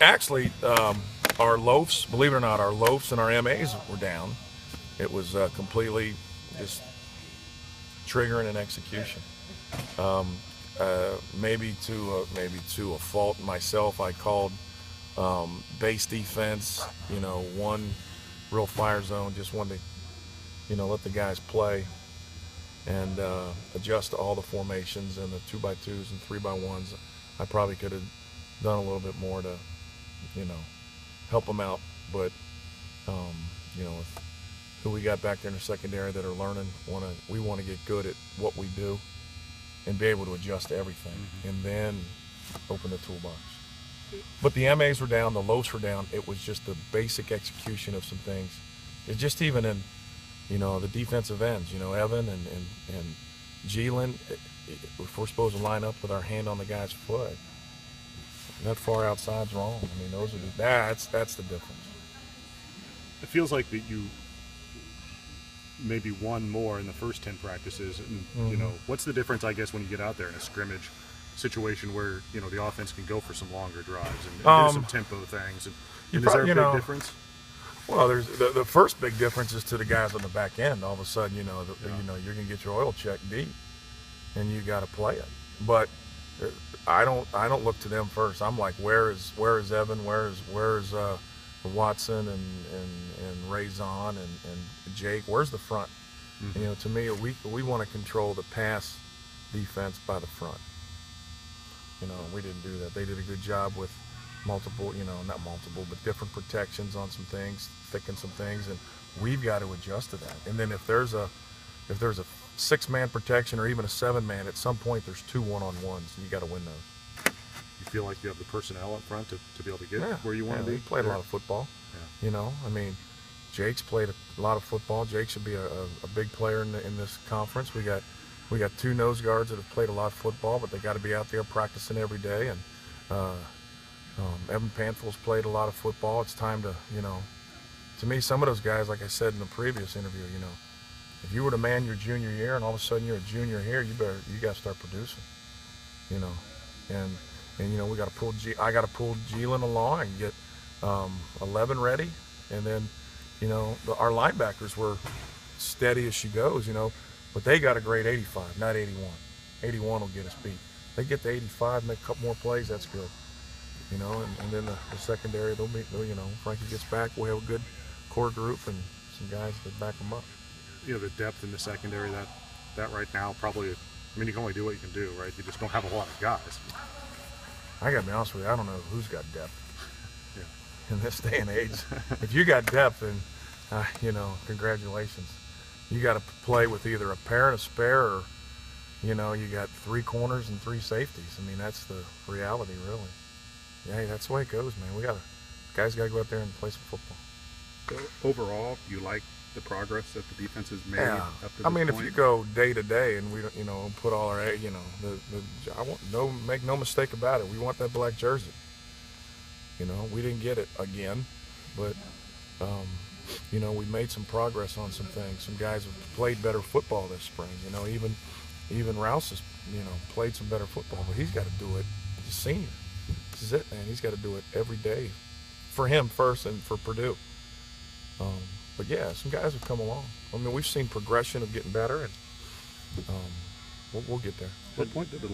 Actually, our loafs, believe it or not, our loafs and our MAs were down. It was completely just triggering and execution. Um, maybe to a fault myself, I called base defense. One real fire zone. Just wanted to let the guys play and adjust to all the formations and the 2x2s and 3x1s. I probably could have done a little bit more to help them out, but um, with who we got back there in the secondary that are learning, we want to get good at what we do and be able to adjust to everything, and then open the toolbox. But the MAs were down, the lows were down. It was just the basic execution of some things. It's just even in the defensive ends, Evan and Geelan, if we're supposed to line up with our hand on the guy's foot, that far outside's wrong. I mean, that's the difference. It feels like that you maybe won more in the first 10 practices, and what's the difference, I guess, when you get out there in a scrimmage situation where the offense can go for some longer drives and do some tempo things, and is there a big difference? Well, there's the first big difference is to the guys on the back end. All of a sudden, you're gonna get your oil check deep, and you got to play it. But I don't look to them first. I'm like, where is Evan? Where is Watson and Razon and Jake? Where's the front? To me, we want to control the pass defense by the front. We didn't do that. They did a good job with multiple, not multiple, but different protections on some things, thicken some things, and we've got to adjust to that. And then if there's a 6-man protection or even a 7-man, at some point there's 2 one-on-ones, and you got to win those. You feel like you have the personnel up front to be able to get where you want to be? He played a lot of football. Yeah. I mean, Jake's played a lot of football. Jake should be a big player in this conference. We got 2 nose guards that have played a lot of football, but they got to be out there practicing every day. And Evan Panful's played a lot of football. It's time to me, some of those guys, like I said in the previous interview, if you were to man your junior year and all of a sudden you're a junior here, you got to start producing, and we got to I got to pull Geelan along and get 11 ready, and then our linebackers were steady as she goes, but they got a grade 85, not 81. 81 will get us beat. They get to 85, make a couple more plays, that's good. And then the secondary, they'll Frankie gets back, we have a good core group and some guys that back them up. The depth in the secondary, that right now probably, I mean, you can only do what you can do, right? You just don't have a lot of guys. I got to be honest with you, I don't know who's got depth in this day and age. If you got depth, then, congratulations. You got to play with either a pair and a spare, or, you got 3 corners and 3 safeties. I mean, that's the reality, really. Yeah, that's the way it goes, man. Guys got to go out there and play some football. So overall, you like the progress that the defense has made up to this point? If you go day to day and we don't, put all our, make no mistake about it. We want that black jersey. We didn't get it again, but we made some progress on some things. Some guys have played better football this spring. Even Rouse has played some better football, but he's got to do it. He's a senior. This is it, man. He's got to do it every day, for him first and for Purdue. But yeah, some guys have come along. I mean, we've seen progression of getting better, and we'll get there. What point did the